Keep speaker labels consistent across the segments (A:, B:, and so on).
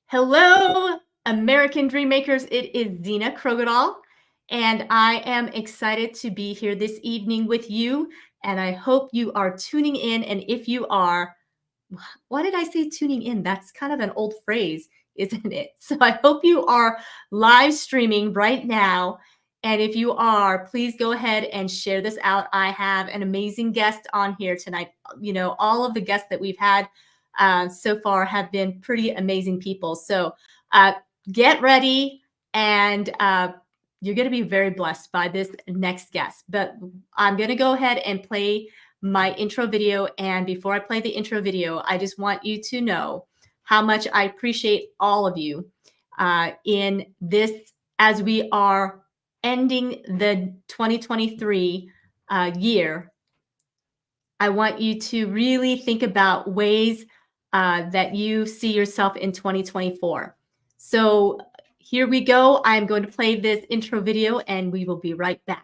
A: Hello, American Dream Makers. It is Zena Krogadal, and I am excited to be here this evening with you. And I hope you are tuning in. And if you are, why did I say tuning in? That's kind of an old phrase, isn't it? So I hope you are live streaming right now. And if you are, please go ahead and share this out. I have an amazing guest on here tonight. All of the guests that we've had so far have been pretty amazing people. So uh, get ready, and you're going to be very blessed by this next guest. But I'm going to go ahead and play my intro video. And before I play the intro video, I just want you to know how much I appreciate all of you in this as we are ending the 2023 year. I want you to really think about ways that you see yourself in 2024. So here we go. I'm going to play this intro video and we will be right back.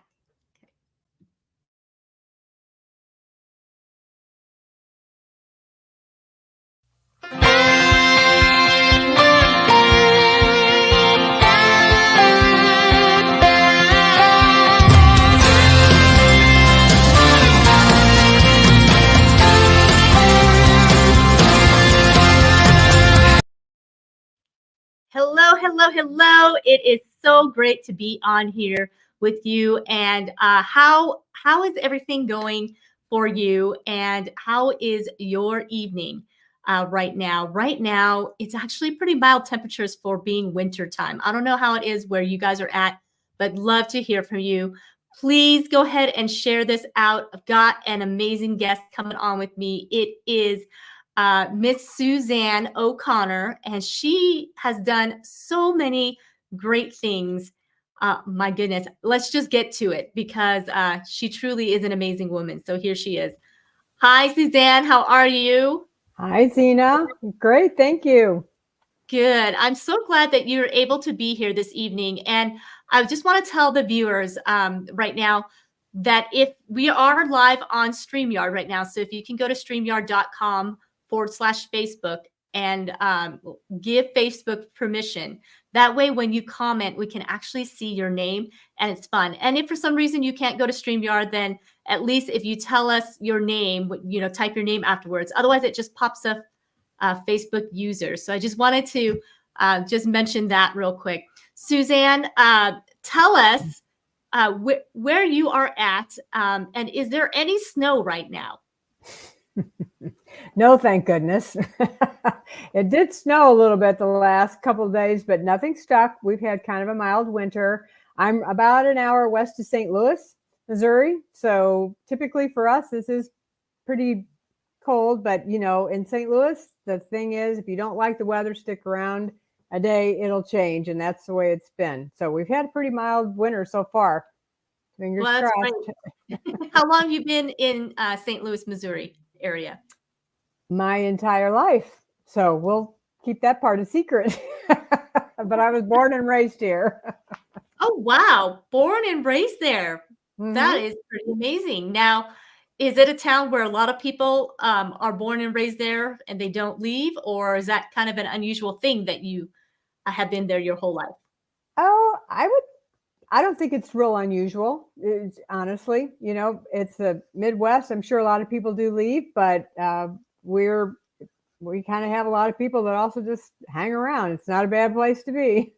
A: Hello, hello, hello. It is so great to be on here with you. And how is everything going for you? And how is your evening right now? Right now, it's actually pretty mild temperatures for being winter time. I don't know how it is where you guys are at, but love to hear from you. Please go ahead and share this out. I've got an amazing guest coming on with me. It is Miss Suzanne O'Connor, and she has done so many great things. My goodness, let's just get to it because she truly is an amazing woman. So here she is. Hi, Suzanne. How are you?
B: Hi, Zena. Great. Thank you.
A: Good. I'm so glad that you're able to be here this evening. And I just want to tell the viewers right now that if we are live on StreamYard right now, so if you can go to streamyard.com/Facebook and give Facebook permission. That way, when you comment, we can actually see your name and it's fun. And if for some reason you can't go to StreamYard, then at least if you tell us your name, type your name afterwards. Otherwise, it just pops up Facebook users. So I just wanted to just mention that real quick. Suzanne, tell us where you are at, and is there any snow right now?
B: No, thank goodness. It did snow a little bit the last couple of days, but nothing stuck. We've had kind of a mild winter. I'm about an hour west of St. Louis, Missouri. So typically for us, this is pretty cold, but in St. Louis, the thing is, if you don't like the weather, stick around a day, it'll change. And that's the way it's been. So we've had a pretty mild winter so far. Fingers crossed.
A: How long have you been in St. Louis, Missouri area?
B: My entire life. So we'll keep that part a secret. But I was born and raised here.
A: Oh, wow. Born and raised there. Mm-hmm. That is pretty amazing. Now, is it a town where a lot of people are born and raised there and they don't leave? Or is that kind of an unusual thing that you have been there your whole life?
B: Oh, I don't think it's real unusual. It's, honestly, it's the Midwest. I'm sure a lot of people do leave, but we kind of have a lot of people that also just hang around. It's not a bad place to be.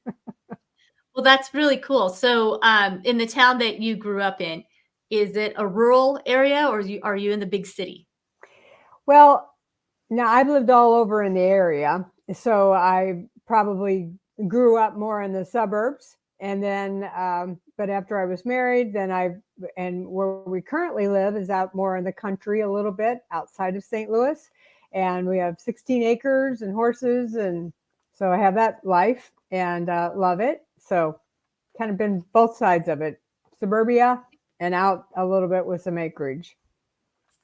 A: Well, that's really cool. So in the town that you grew up in, is it a rural area or are you in the big city?
B: Well, now I've lived all over in the area. So I probably grew up more in the suburbs. And then, but after I was married, and where we currently live is out more in the country a little bit outside of St. Louis. And we have 16 acres and horses. And so I have that life and love it. So kind of been both sides of it, suburbia and out a little bit with some acreage.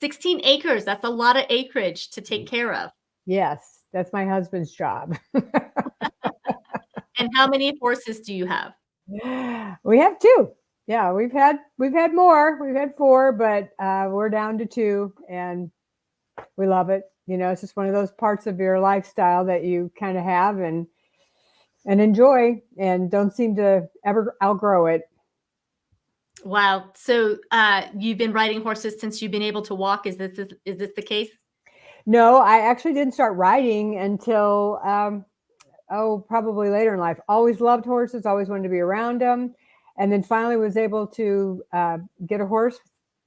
A: 16 acres. That's a lot of acreage to take care of.
B: Yes, that's my husband's job.
A: And how many horses do you have?
B: We have 2. Yeah, we've had more. We've had 4, but we're down to 2, and we love it. It's just one of those parts of your lifestyle that you kind of have, and and enjoy and don't seem to ever outgrow it.
A: Wow. So you've been riding horses since you've been able to walk. Is this the case?
B: No, I actually didn't start riding until probably later in life. Always loved horses, always wanted to be around them. And then finally was able to get a horse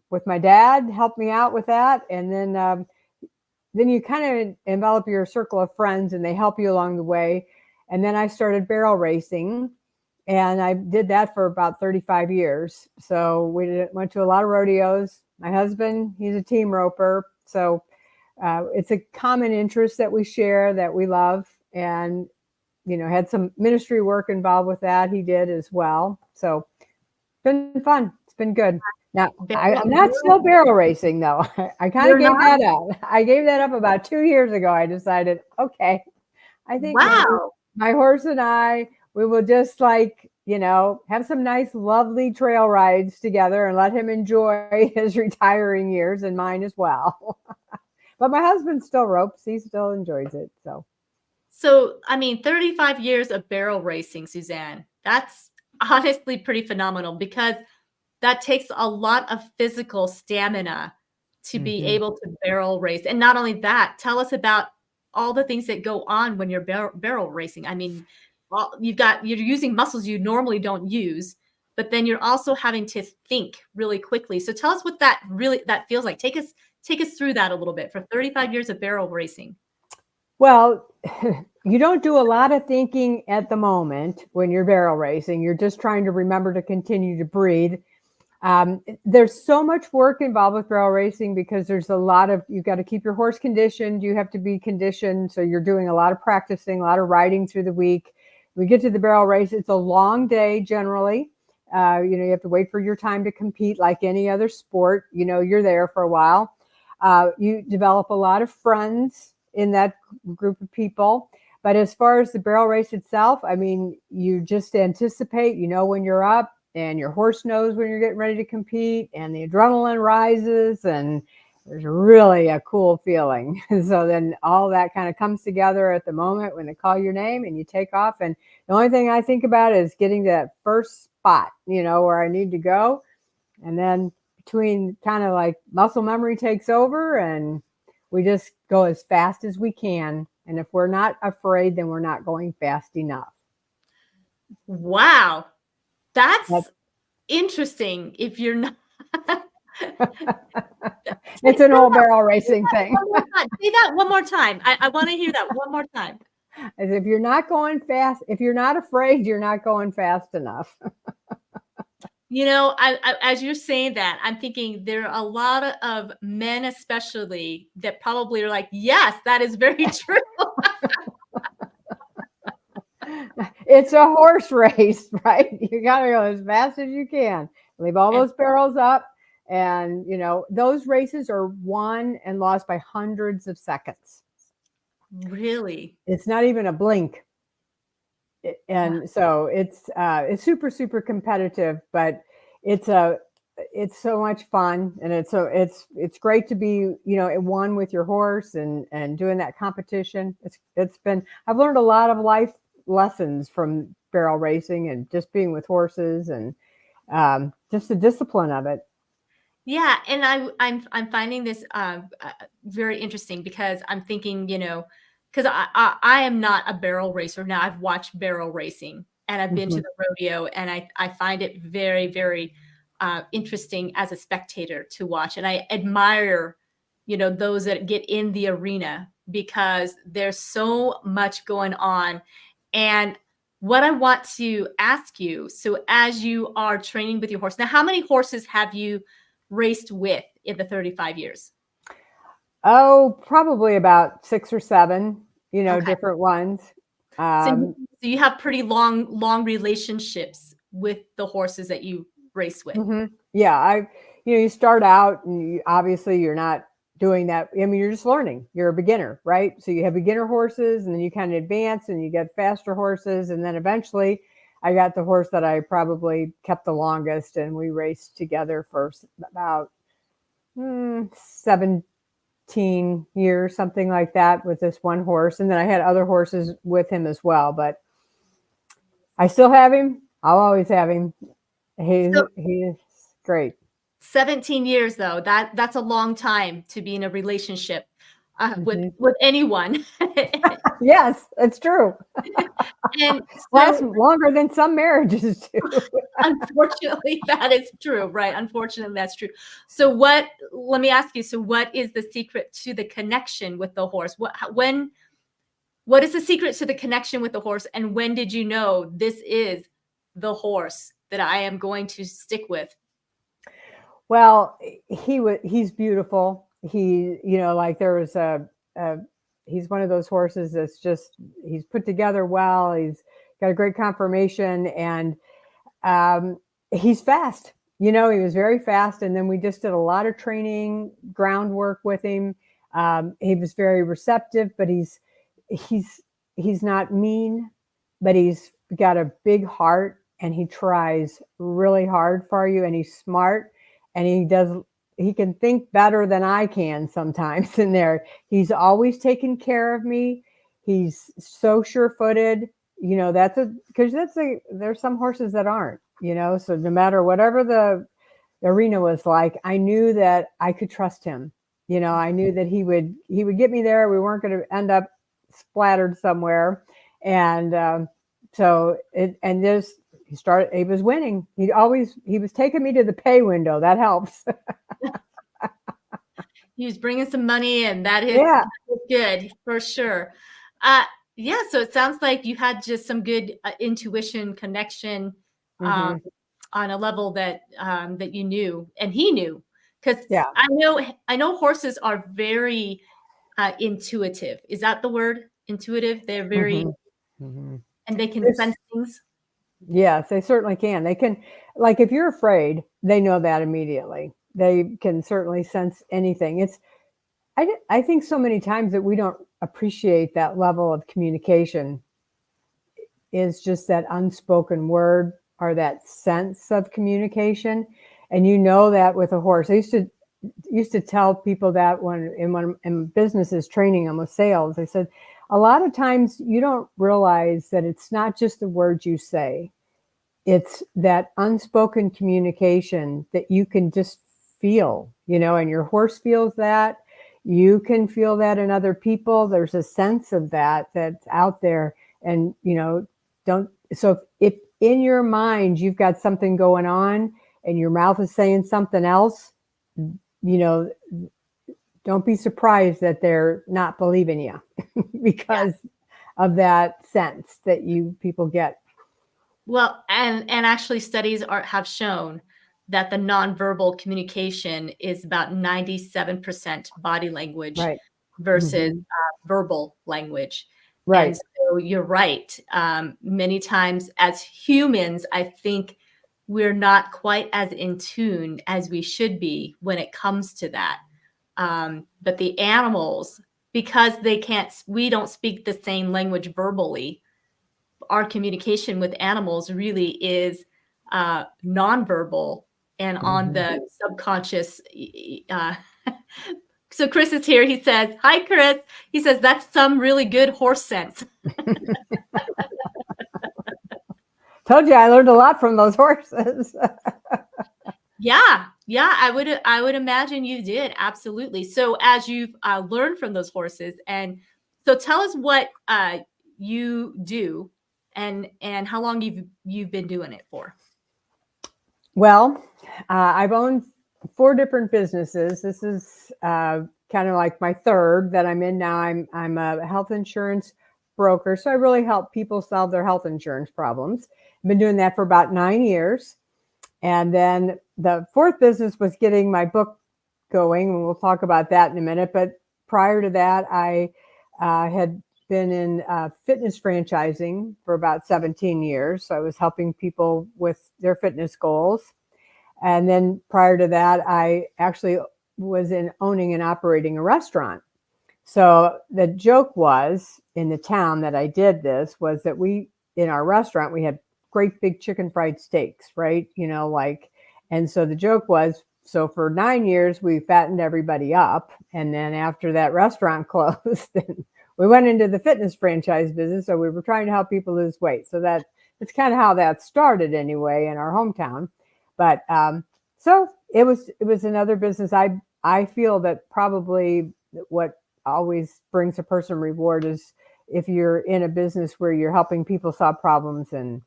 B: with my dad, helped me out with that. And then you kind of envelop your circle of friends and they help you along the way. And then I started barrel racing and I did that for about 35 years. So we went to a lot of rodeos. My husband, he's a team roper. So it's a common interest that we share that we love. And had some ministry work involved with that. He did as well. So it's been fun. It's been good. Now, I'm not still barrel racing though. I kind of gave that up. I gave that up about 2 years ago. I decided, okay, I think maybe my horse and I, we will just have some nice, lovely trail rides together and let him enjoy his retiring years and mine as well. But my husband still ropes. He still enjoys it.
A: So, I mean, 35 years of barrel racing, Suzanne. That's honestly pretty phenomenal because that takes a lot of physical stamina to be
B: Mm-hmm.
A: able to barrel race. And not only that, tell us about all the things that go on when you're barrel racing. I mean, you're using muscles you normally don't use, but then you're also having to think really quickly. So tell us what that feels like. Take us through that a little bit for 35 years of barrel racing.
B: Well, you don't do a lot of thinking at the moment when you're barrel racing. You're just trying to remember to continue to breathe. There's so much work involved with barrel racing because there's you've got to keep your horse conditioned. You have to be conditioned. So you're doing a lot of practicing, a lot of riding through the week. We get to the barrel race. It's a long day generally. You have to wait for your time to compete like any other sport. You're there for a while. You develop a lot of friends in that group of people. But as far as the barrel race itself, I mean, you just anticipate, when you're up and your horse knows when you're getting ready to compete and the adrenaline rises and there's really a cool feeling. So then all that kind of comes together at the moment when they call your name and you take off. And the only thing I think about is getting that first spot, where I need to go. And then between kind of like muscle memory takes over and we just go as fast as we can. And if we're not afraid, then we're not going fast enough.
A: Wow. That's interesting. If you're not
B: It's an old barrel racing thing.
A: Say that one more time. I want to hear that one more time.
B: As if you're not going fast, if you're not afraid, you're not going fast enough.
A: As you're saying that, I'm thinking there are a lot of men, especially, that probably are like, yes, that is very true.
B: It's a horse race, right? You got to go as fast as you can. Leave all those barrels up. And, those races are won and lost by hundreds of seconds.
A: Really?
B: It's not even a blink. And so it's super, super competitive, but it's so much fun. And it's great to be, one with your horse and doing that competition. I've learned a lot of life lessons from barrel racing and just being with horses and just the discipline of it.
A: Yeah, and I'm finding this very interesting because I'm thinking, because I am not a barrel racer now. I've watched barrel racing and I've been to the rodeo, and I find it very, very interesting as a spectator to watch, and I admire, those that get in the arena because there's so much going on. And what I want to ask you, so as you are training with your horse, now, how many horses have you raced with in the 35 years?
B: Oh, probably about 6 or 7,
A: Okay.
B: different ones.
A: So you have pretty long relationships with the horses that you race with.
B: Yeah, you start out and obviously you're not doing that. I mean, you're just learning. You're a beginner, right? So you have beginner horses and then you kind of advance and you get faster horses. And then eventually I got the horse that I probably kept the longest and we raced together for about 17 years, something like that with this one horse. And then I had other horses with him as well. But I still have him. I'll always have him.
A: So
B: He's great.
A: 17 years though, that's a long time to be in a relationship with
B: Mhm.
A: anyone.
B: Yes, it's true.
A: And
B: Lasts
A: so
B: longer than some marriages do.
A: unfortunately, that is true, right? Unfortunately, that's true. So let me ask you, so what is the secret to the connection with the horse? What is the secret to the connection with the horse? And when did you know this is the horse that I am going to stick with?
B: Well, he's beautiful. Like there was a he's one of those horses that's just he's put together well. He's got a great conformation and um, he's fast. He was very fast. And then we just did a lot of training, groundwork with him. He was very receptive, but he's he's not mean, but he's got a big heart and he tries really hard for you and he's smart and he can think better than I can sometimes in there. He's always taken care of me. He's so sure-footed. There's some horses that aren't, so no matter whatever the arena was like, I knew that I could trust him. I knew that he would get me there. We weren't going to end up splattered somewhere. And so it and this he was winning. He was taking me to the pay window. That helps.
A: He was bringing some money, and that is
B: Yeah.
A: good for sure. Uh, yeah, so it sounds like you had just some good intuition connection um,
B: Hmm.
A: on a level that you knew, and he knew, because
B: Yeah.
A: I know horses are very intuitive. Is that the word? Intuitive. They're very,
B: Hmm. Hmm.
A: and they can sense things.
B: Yes, they certainly can. They can, like, if you're afraid, they know that immediately. They can certainly sense anything. I think so many times that we don't appreciate that level of communication is just that unspoken word or that sense of communication. And that with a horse. I used to tell people that in businesses training them with sales, I said, a lot of times you don't realize that it's not just the words you say. It's that unspoken communication that you can just feel, and your horse feels that. You can feel that in other people. There's a sense of that that's out there. And, don't, so if in your mind you've got something going on and your mouth is saying something else, you know, don't be surprised that they're not believing you
A: Yeah.
B: because of that sense that you people get.
A: Well, and actually studies have shown that the nonverbal communication is about 97% body language
B: Right.
A: versus
B: Hmm.
A: verbal language. And
B: Right.
A: so you're right. Many times as humans, I think we're not quite as in tune as we should be when it comes to that. But the animals, because we don't speak the same language verbally, our communication with animals really is nonverbal and on
B: Hmm.
A: the subconscious. Uh, so Chris is here. He says, "Hi, Chris." He says that's some really good horse sense.
B: Told you I learned a lot from those horses.
A: Yeah, yeah, I would imagine you did absolutely. So as you've learned from those horses, and so tell us what you do and how long you've been doing it for.
B: Well, I've owned 4 different businesses. This is kind of like my third that I'm in now. I'm a health insurance broker, so I really help people solve their health insurance problems. I've been doing that for about 9 years, and then the fourth business was getting my book going, and we'll talk about that in a minute. But prior to that, I had been in fitness franchising for about 17 years. So I was helping people with their fitness goals. And then prior to that, I actually was in owning and operating a restaurant. So the joke was in the town that I did this was that in our restaurant, we had great big chicken fried steaks, right? And so the joke was, so for 9 years, we fattened everybody up. And then after that restaurant closed, then we went into the fitness franchise business. So we were trying to help people lose weight. So it's kind of how that started anyway in our hometown. But so it was another business. I feel that probably what always brings a person reward is if you're in a business where you're helping people solve problems, and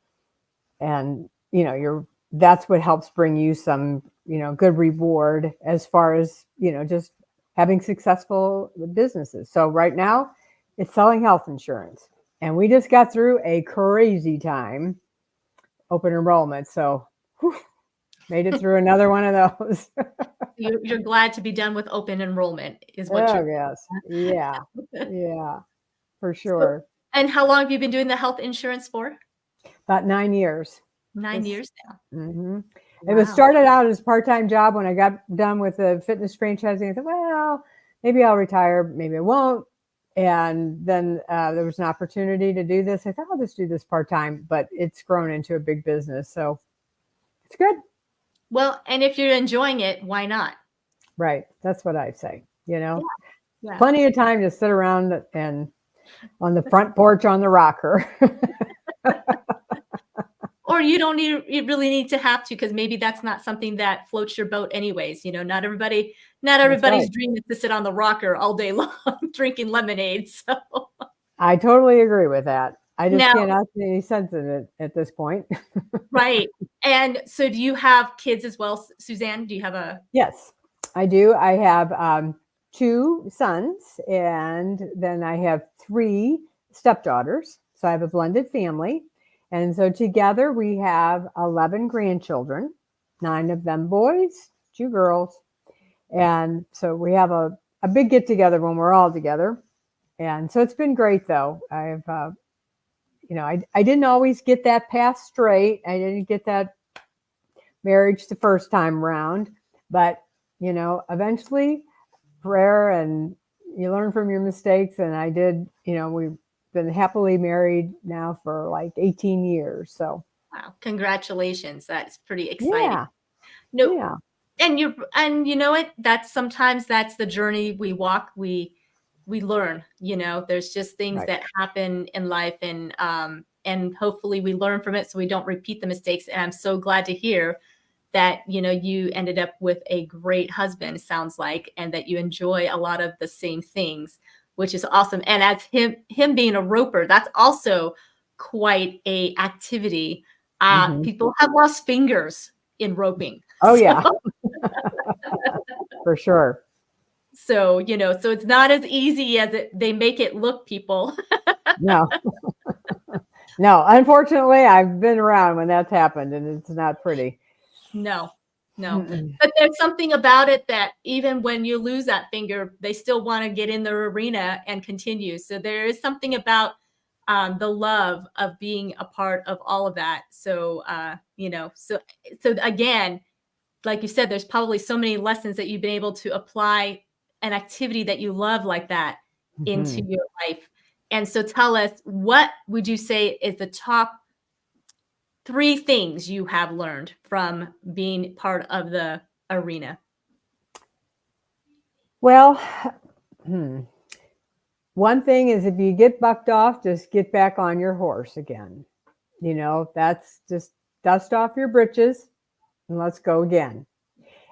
B: you're that's what helps bring you some good reward as far as just having successful businesses. So right now it's selling health insurance, and we just got through a crazy time, open enrollment. So whew, made it through another one of those.
A: You're glad to be done with open enrollment is what
B: Oh
A: you're
B: yes, yeah, yeah, for
A: so,
B: sure.
A: and how long have you been doing the health insurance for?
B: About 9 years.
A: 9
B: Just
A: years now.
B: hmm It was
A: Wow.
B: started out as a part-time job. When I got done with the fitness franchising, I thought, well, maybe I'll retire, maybe I won't. And then there was an opportunity to do this. I thought I'll just do this part-time, but it's grown into a big business. So it's good.
A: Well, and if you're enjoying it, why not?
B: Right. That's what I say.
A: Yeah, yeah.
B: Plenty of time to sit around and on the front porch on the rocker.
A: Or you don't need you really need to have to because maybe that's not something that floats your boat anyways. Not
B: That's right.
A: everybody's dream is to sit on the rocker all day long drinking lemonade. So
B: I totally agree with that. I just
A: now,
B: can't see any sense in it at this point.
A: right. And so do you have kids as well, Suzanne? Do you have a
B: Yes, I do. I have two sons, and then I have three stepdaughters. So I have a blended family. And so together we have 11 grandchildren, nine of them boys, two girls. And so we have a big get together when we're all together. And so it's been great, though. I didn't always get that path straight. I didn't get that marriage the first time around, but eventually prayer, and you learn from your mistakes. And I did. We've been happily married now for like 18 years. So
A: wow, congratulations. That's pretty exciting.
B: yeah,
A: No,
B: yeah,
A: and you know what? That's the journey we walk. We learn. There's just things
B: right.
A: that happen in life, and hopefully we learn from it so we don't repeat the mistakes. And I'm so glad to hear that you ended up with a great husband. Sounds like, and that you enjoy a lot of the same things, which is awesome. And as him being a roper, that's also quite a activity.
B: Hmm.
A: People have lost fingers in roping.
B: Oh
A: So
B: yeah, for sure.
A: so it's not as easy as they make it look, people.
B: No, no. Unfortunately, I've been around when that's happened, and it's not pretty.
A: No, no.
B: Mm-mm.
A: But there's something about it that even when you lose that finger, they still want to get in the arena and continue. So there is something about the love of being a part of all of that. So so again, like you said, there's probably so many lessons that you've been able to apply an activity that you love like that into
B: Mhm.
A: your life. And so tell us, what would you say is the top 3 things you have learned from being part of the arena?
B: Well, hmm. One thing is if you get bucked off, just get back on your horse again. That's just dust off your britches and let's go again.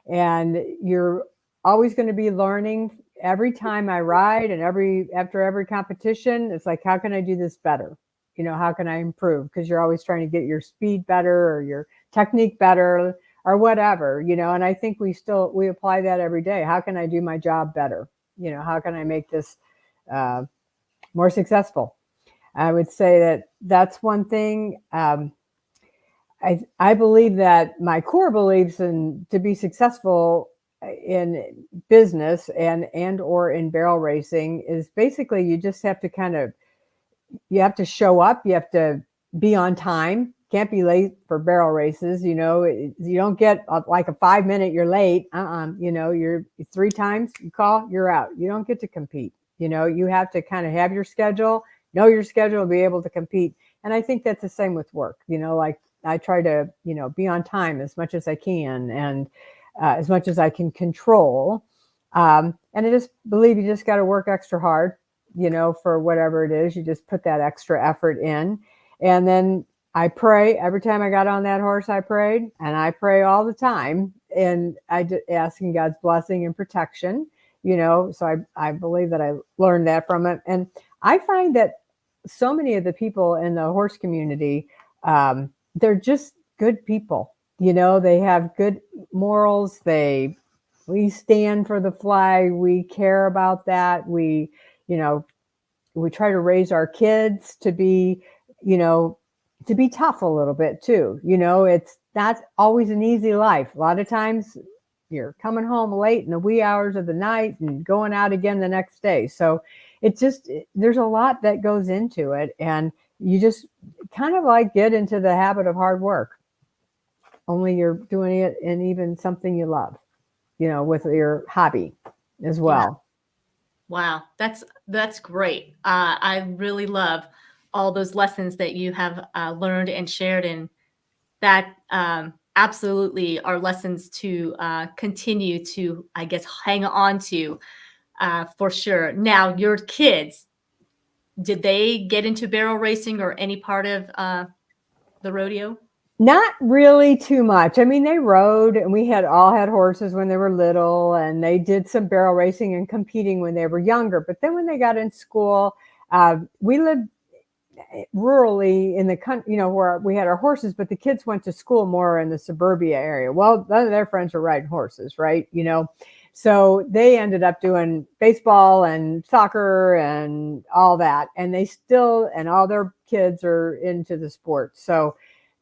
B: And you're always going to be learning every time I ride, and after every competition. It's like, how can I do this better? How can I improve? Because you're always trying to get your speed better or your technique better or whatever. And I think we apply that every day. How can I do my job better? How can I make this uh, more successful? I would say that that's one thing. I believe that my core beliefs in to be successful in business and or in barrel racing is basically you just have to you have to show up, you have to be on time, can't be late for barrel races. You don't get like a 5 minute you're late. You're 3 times you call, you're out. You don't get to compete. You have to kind of have your schedule, know your schedule, be able to compete. And I think that's the same with work. Like I try to, be on time as much as I can, and as much as I can control. And I just believe you just got to work extra hard, for whatever it is. You just put that extra effort in. And then I pray every time I got on that horse. I prayed, and I pray all the time, and asking God's blessing and protection. So I believe that I learned that from it, and I find that so many of the people in the horse community, they're just good people. They have good morals. We stand for the flag. We care about that. You know, we try to raise our kids to be, you know, to be tough a little bit too. It's not always an easy life. A lot of times you're coming home late in the wee hours of the night and going out again the next day. So there's a lot that goes into it. And you just kind of like get into the habit of hard work. Only you're doing it in even something you love, with your hobby as
A: Yeah.
B: well.
A: Wow, that's great. I really love all those lessons that you have learned and shared, and that absolutely are lessons to continue to, I guess, hang on to for sure. Now, your kids, did they get into barrel racing or any part of the rodeo?
B: Not really too much. I mean, they rode, and we all had horses when they were little, and they did some barrel racing and competing when they were younger. But then when they got in school, we lived rurally in the country, where we had our horses, but the kids went to school more in the suburbia area. Well, none of their friends were riding horses, right? So they ended up doing baseball and soccer and all that. And all their kids are into the sport. So,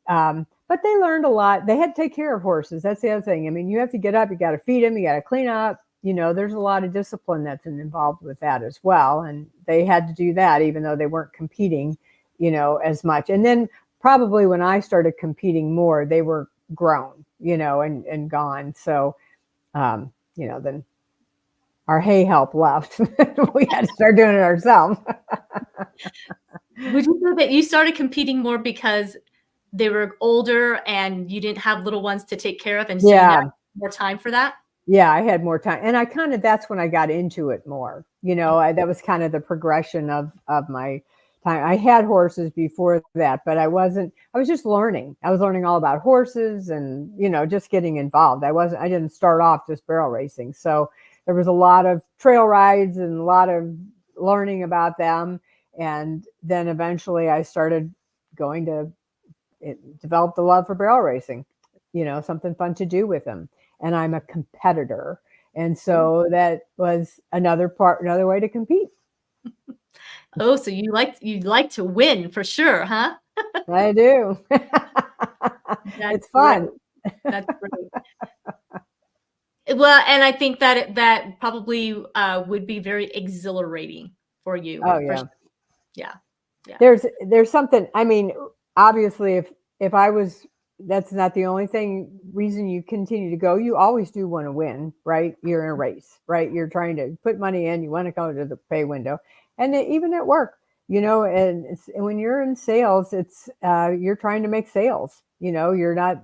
B: but they learned a lot. They had to take care of horses. That's the other thing. I mean, you have to get up, you got to feed them, you got to clean up. There's a lot of discipline that's involved with that as well. And they had to do that, even though they weren't competing, as much. And then probably when I started competing more, they were grown, and gone. So, then our hay help left. We had to start doing it ourselves.
A: Would you say that you started competing more because they were older and you didn't have little ones to take care of, and so now
B: Yeah.
A: you have more time for that?
B: Yeah, I had more time, and that's when I got into it more. That was kind of the progression of my time. I had horses before that, but I was just learning. I was learning all about horses and, just getting involved. I didn't start off just barrel racing. So there was a lot of trail rides and a lot of learning about them. And then eventually I started going to develop the love for barrel racing, something fun to do with them. And I'm a competitor. And so that was another way to compete.
A: Oh, so you like to win for sure, huh?
B: I do.
A: That's
B: It's
A: great.
B: fun.
A: That's great. Well, and I think that probably would be very exhilarating for you,
B: Oh
A: for
B: yeah.
A: sure. Yeah, yeah.
B: There's something, I mean, obviously if I was, that's not the only reason you continue to go. You always do want to win, right? You're in a race, right? You're trying to put money in, you want to go to the pay window. And even at work, and when you're in sales, it's you're trying to make sales, you're not,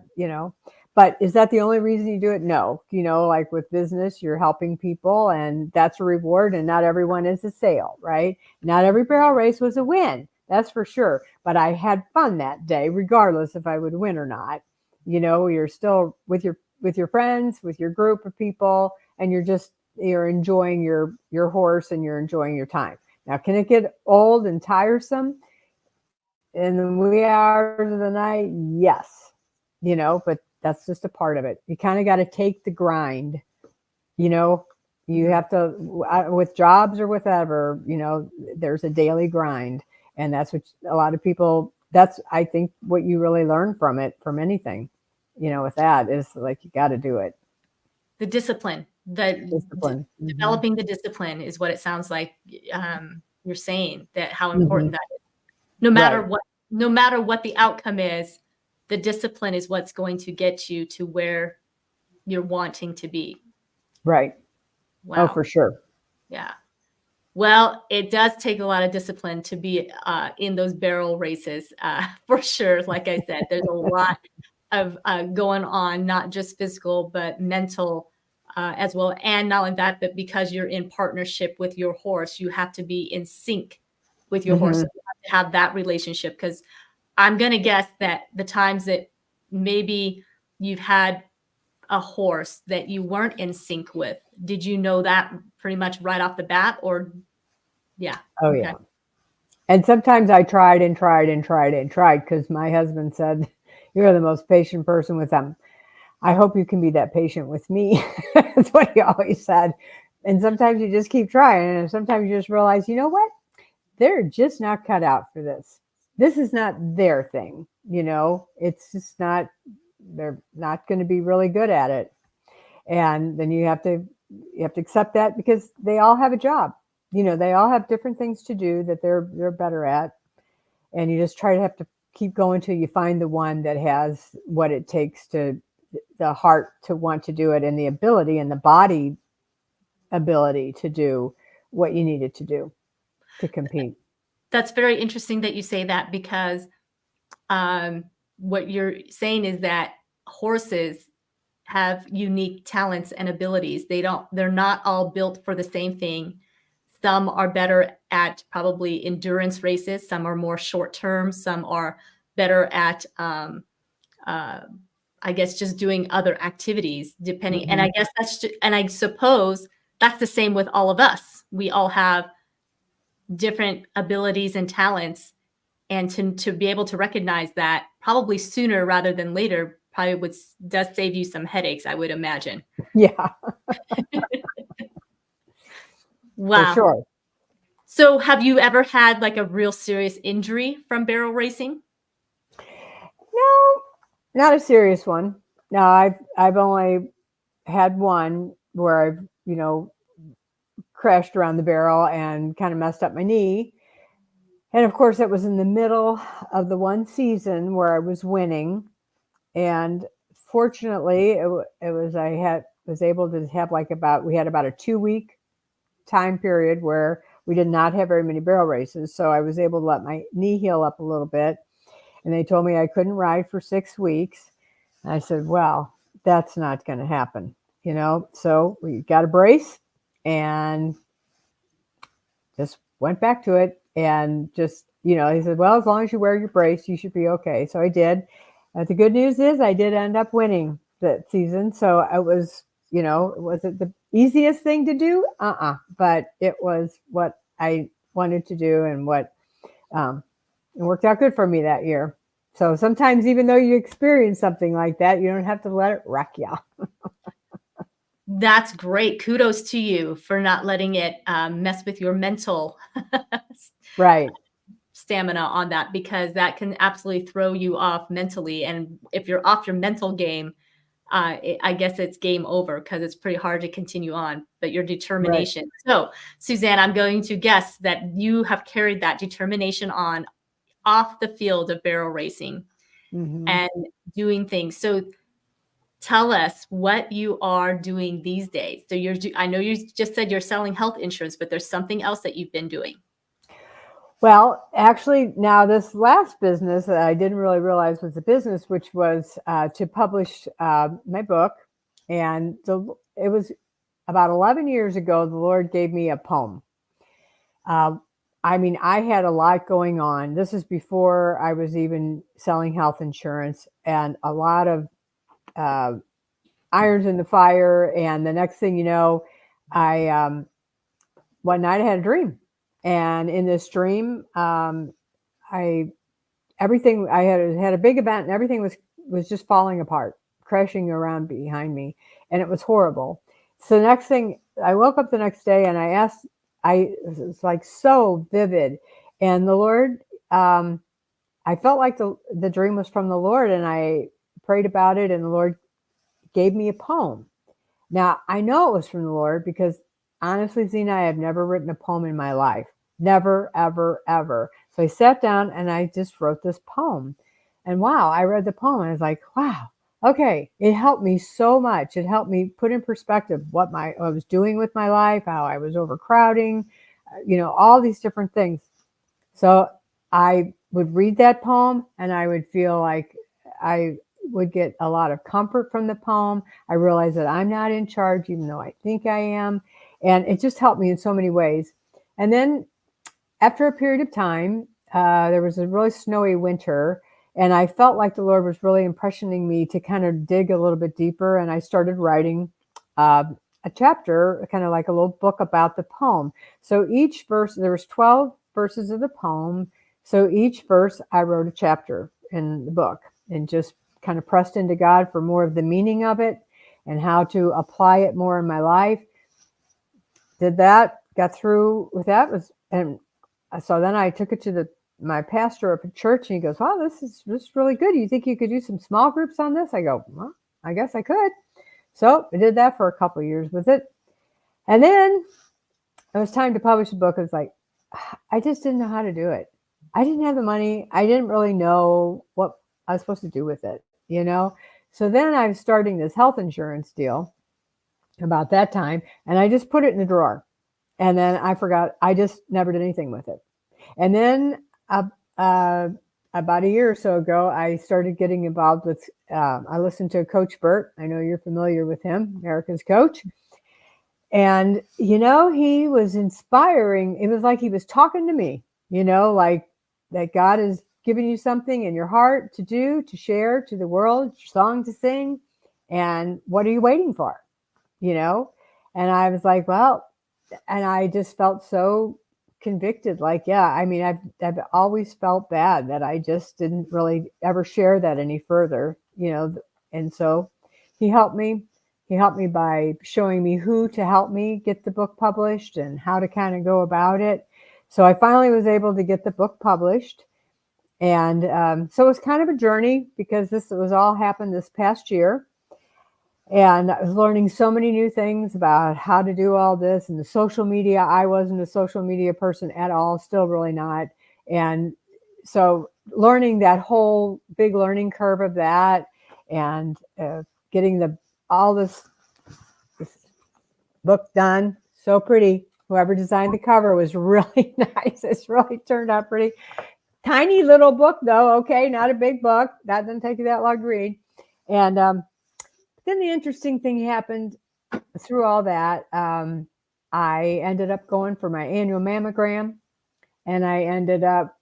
B: but is that the only reason you do it? No. Like with business, you're helping people, and that's a reward, and not everyone is a sale, right? Not every barrel race was a win. That's for sure. But I had fun that day, regardless if I would win or not. You're still with your friends, with your group of people, and you're enjoying your horse, and you're enjoying your time. Now, can it get old and tiresome in the wee hours of the night? Yes. But that's just a part of it. You kind of got to take the grind. You have to, with jobs or whatever, there's a daily grind. And that's what a lot of people, that's, I think, what you really learn from it, from anything, with that is like, you got to do it.
A: The discipline,
B: Discipline.
A: developing the discipline is what it sounds like you're saying, that how
B: Mm-hmm.
A: important that is.
B: Right.
A: No matter what the outcome is, the discipline is what's going to get you to where you're wanting to be.
B: Right.
A: Wow.
B: Oh, for sure.
A: Yeah. Well, it does take a lot of discipline to be in those barrel races, for sure. Like I said, there's a lot of going on, not just physical, but mental as well. And not only that, but because you're in partnership with your horse, you have to be in sync with your horse.
B: Mm-hmm.
A: So you have to have that relationship, because I'm going to guess that the times that maybe you've had a horse that you weren't in sync with, did you know that pretty much right off the bat? Or yeah.
B: Oh
A: Okay.
B: yeah. And sometimes I tried and tried and tried and tried because my husband said, "You're the most patient person with them. I hope you can be that patient with me." That's what he always said. And sometimes you just keep trying, and sometimes you just realize, you know what? They're just not cut out for this. This is not their thing. It's just not, they're not going to be really good at it. And then you have to accept that because they all have a job. They all have different things to do that they're better at. And you just try to have to keep going till you find the one that has what it takes, to the heart to want to do it, and the ability and the body ability to do what you need it to do to compete.
A: That's very interesting that you say that, because what you're saying is that horses have unique talents and abilities. They're not all built for the same thing. Some are better at probably endurance races. Some are more short term. Some are better at, uh, I guess, just doing other activities, depending. And
B: Mm-hmm.
A: I guess and I suppose that's the same with all of us. We all have different abilities and talents, and to be able to recognize that probably sooner rather than later probably does save you some headaches, I would imagine.
B: Yeah, for
A: Wow.
B: sure.
A: So have you ever had like a real serious injury from barrel racing?
B: No, not a serious one. No, I've only had one where I've crashed around the barrel and kind of messed up my knee. And of course, it was in the middle of the one season where I was winning. And fortunately, it was was able to have we had about a 2 week time period where we did not have very many barrel races. So I was able to let my knee heal up a little bit. And they told me I couldn't ride for 6 weeks. And I said, well, that's not going to happen, So we got a brace and just went back to it. And just, he said, well, as long as you wear your brace, you should be okay. So I did. The good news is I did end up winning that season. So it was, was it the easiest thing to do? But it was what I wanted to do, and what it worked out good for me that year. So sometimes, even though you experience something like that, you don't have to let it wreck you.
A: That's great. Kudos to you for not letting it mess with your mental
B: Right.
A: stamina on that, because that can absolutely throw you off mentally. And if you're off your mental game, I guess it's game over, because it's pretty hard to continue on. But your
B: Right.
A: determination. So, Suzanne, I'm going to guess that you have carried that determination on off the field of barrel racing
B: Mm-hmm.
A: and doing things. So tell us what you are doing these days. So I know you just said you're selling health insurance, but there's something else that you've been doing.
B: Well, actually, now this last business that I didn't really realize was a business, which was to publish my book. And it was about 11 years ago, the Lord gave me a poem. I had a lot going on. This is before I was even selling health insurance, and a lot of uh, irons in the fire. And the next thing you know, I one night I had a dream, and in this dream, I everything I had a big event, and everything was just falling apart, crashing around behind me, and it was horrible. So the next thing, I woke up the next day and I asked, it was like so vivid, and the Lord, I felt like the dream was from the Lord, and I prayed about it, and the Lord gave me a poem. Now I know it was from the Lord because honestly, Zena, I have never written a poem in my life. Never, ever, ever. So I sat down and I just wrote this poem. And wow, I read the poem and I was like, wow, okay. It helped me so much. It helped me put in perspective what I was doing with my life, how I was overcrowding, all these different things. So I would read that poem and I would feel like I would get a lot of comfort from the poem. I realized that I'm not in charge, even though I think I am. And it just helped me in so many ways. And then after a period of time, there was a really snowy winter, And I felt like the Lord was really impressioning me to kind of dig a little bit deeper. And I started writing a chapter, kind of like a little book about the poem. So each verse, there was 12 verses of the poem. So each verse, I wrote a chapter in the book and just kind of pressed into God for more of the meaning of it and how to apply it more in my life. Did that, got through with that, and so then I took it to my pastor up at church, and he goes, "Wow, this is really good. You think you could do some small groups on this?" I go, "Well, I guess I could." So I did that for a couple of years with it, and then it was time to publish a book. I was like, I just didn't know how to do it. I didn't have the money. I didn't really know what I was supposed to do with it, you know. So then I was starting this health insurance deal about that time, and I just put it in a drawer, and then I forgot. I just never did anything with it. And then uh, about a year or so ago, I started getting involved with. I listened to Coach Burt. I know you're familiar with him, America's Coach. And he was inspiring. It was like he was talking to me. Like that God is giving you something in your heart to do, to share to the world, song to sing, and what are you waiting for? And I was like, well, and I just felt so convicted. Like, yeah, I mean, I've always felt bad that I just didn't really ever share that any further, and so he helped me. He helped me by showing me who to help me get the book published and how to kind of go about it. So I finally was able to get the book published. And so it was kind of a journey because this was all happened this past year. And I was learning so many new things about how to do all this and the social media. I wasn't a social media person at all, still really not. And so learning that whole big learning curve of that and getting all this book done. So pretty. Whoever designed the cover was really nice. It's really turned out pretty. Tiny little book though. Okay. Not a big book. That doesn't take you that long to read. And then the interesting thing happened through all that. I ended up going for my annual mammogram, and I ended up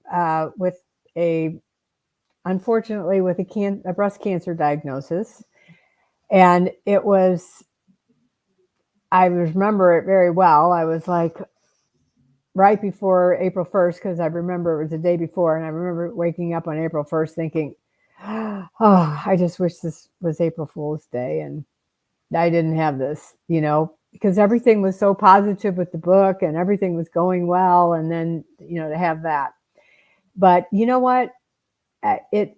B: unfortunately with a breast cancer diagnosis. And I remember it very well. I was like right before April 1st, because I remember it was the day before, and I remember waking up on April 1st thinking, oh, I just wish this was April Fool's Day and I didn't have this, because everything was so positive with the book and everything was going well. And then, to have that. But you know what? It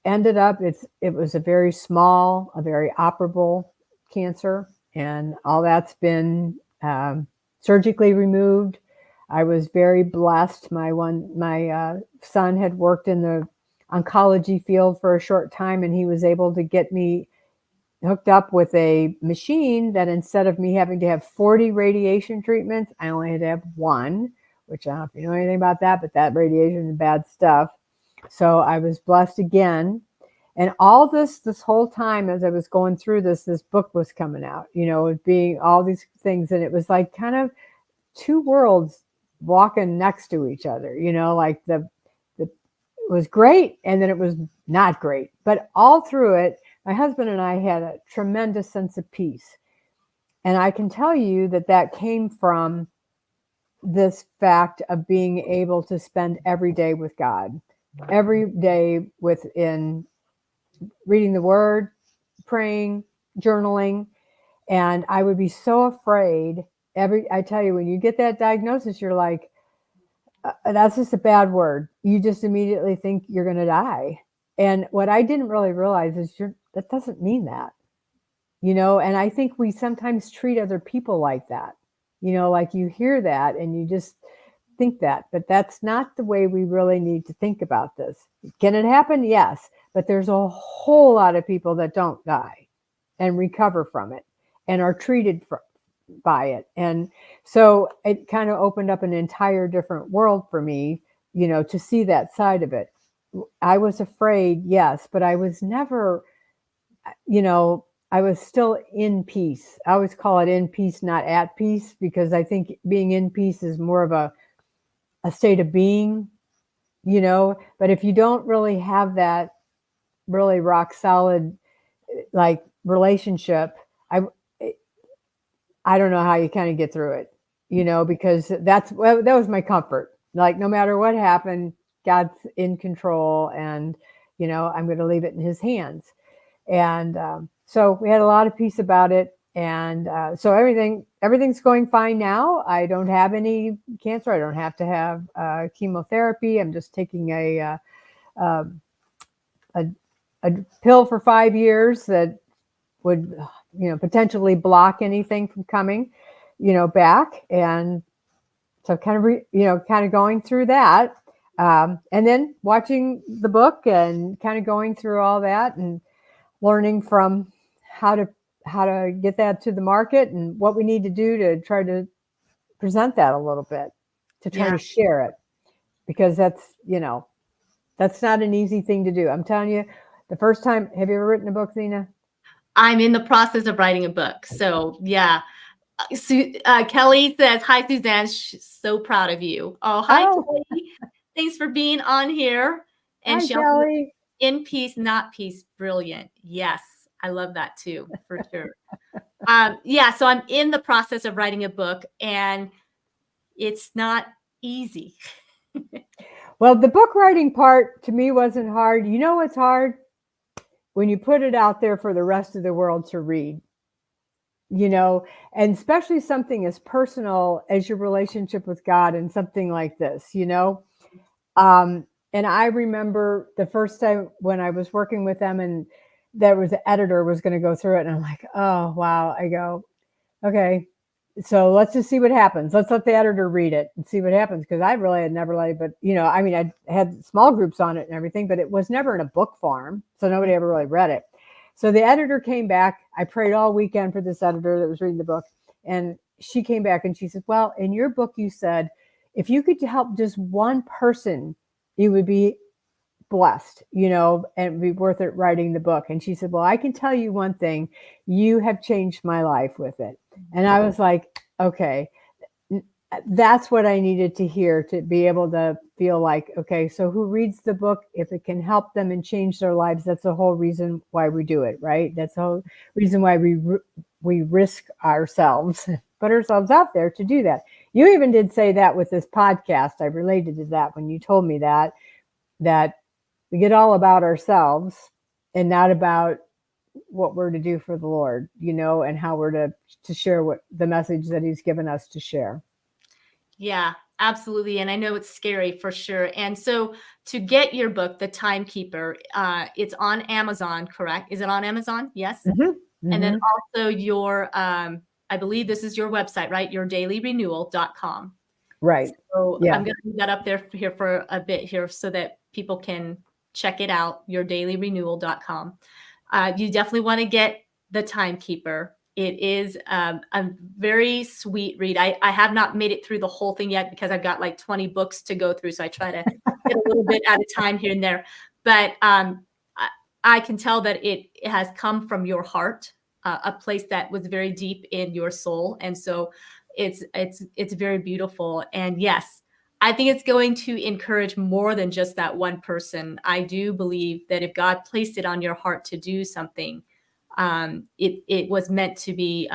B: ended up, it was a very small, a very operable cancer, and all that's been surgically removed. I was very blessed. My son had worked in the oncology field for a short time, and he was able to get me hooked up with a machine that instead of me having to have 40 radiation treatments, I only had to have one, which I don't know if you know anything about that, but that radiation is bad stuff. So I was blessed again. And all this whole time as I was going through this book was coming out, being all these things. And it was like kind of two worlds walking next to each other, like it was great. And then it was not great, but all through it, my husband and I had a tremendous sense of peace. And I can tell you that came from this fact of being able to spend every day with God, every day within reading the word, praying, journaling. And I would be so afraid. I tell you, when you get that diagnosis, you're like, that's just a bad word. You just immediately think you're going to die. And what I didn't really realize is that doesn't mean that, and I think we sometimes treat other people like that, like you hear that and you just think that, but that's not the way we really need to think about this. Can it happen? Yes. But there's a whole lot of people that don't die and recover from it and are treated by it. And so it kind of opened up an entire different world for me, to see that side of it. I was afraid, yes, but I was never, I was still in peace. I always call it in peace, not at peace, because I think being in peace is more of a state of being but if you don't really have that really rock solid like relationship, I I don't know how you kind of get through it, because that was my comfort. Like no matter what happened, God's in control, and I'm going to leave it in His hands. And so we had a lot of peace about it, and so everything's going fine now. I don't have any cancer. I don't have to have chemotherapy. I'm just taking um, a a pill for 5 years that would potentially block anything from coming back. And so kind of going through that, and then watching the book and kind of going through all that and learning from how to get that to the market and what we need to do to try to present that a little bit, to try
A: Yeah.
B: to share it, because that's not an easy thing to do. I'm telling you, the first time, have you ever written a book, Zena?
A: I'm in the process of writing a book. So yeah. Kelly says, hi, Suzanne. She's so proud of you. Oh, hi,
B: Oh,
A: Kelly. Thanks for being on here. And
B: hi,
A: she also,
B: Kelly.
A: in peace, not peace. Brilliant. Yes. I love that too, for sure. Yeah. So I'm in the process of writing a book, and it's not easy.
B: Well, the book writing part to me wasn't hard. You know what's hard? When you put it out there for the rest of the world to read, and especially something as personal as your relationship with God and something like this. And I remember the first time when I was working with them, and there was an editor was going to go through it, and I'm like, oh wow. I go, okay, so let's just see what happens. Let's let the editor read it and see what happens, because I really had never let it, but I mean, I had small groups on it and everything, but it was never in a book form, so nobody ever really read it. So the editor came back. I prayed all weekend for this editor that was reading the book, and she came back and she said, well, in your book you said if you could help just one person, you would be blessed, and it'd be worth it writing the book. And she said, well, I can tell you one thing, you have changed my life with it. And I was like, okay, that's what I needed to hear, to be able to feel like, okay, so who reads the book, if it can help them and change their lives, that's the whole reason why we do it, right? That's the whole reason why we risk ourselves, put ourselves out there to do that. You even did say that with this podcast. I related to that when you told me that we get all about ourselves and not about what we're to do for the Lord, and how we're to share what the message that He's given us to share.
A: Yeah, absolutely. And I know it's scary for sure. And so to get your book, The Timekeeper, it's on Amazon, correct? Is it on Amazon? Yes.
B: Mm-hmm.
A: And then
B: Mm-hmm.
A: also your, I believe this is your website, right? Yourdailyrenewal.com.
B: Right.
A: So
B: Yeah.
A: I'm going to leave that up there here for a bit here so that people can check it out, yourdailyrenewal.com. You definitely want to get The Timekeeper. It is a very sweet read. I have not made it through the whole thing yet because I've got like 20 books to go through. So I try to get a little bit at a time here and there. But I can tell that it has come from your heart, a place that was very deep in your soul. And so it's very beautiful. And yes, I think it's going to encourage more than just that one person. I do believe that if God placed it on your heart to do something, it was meant to be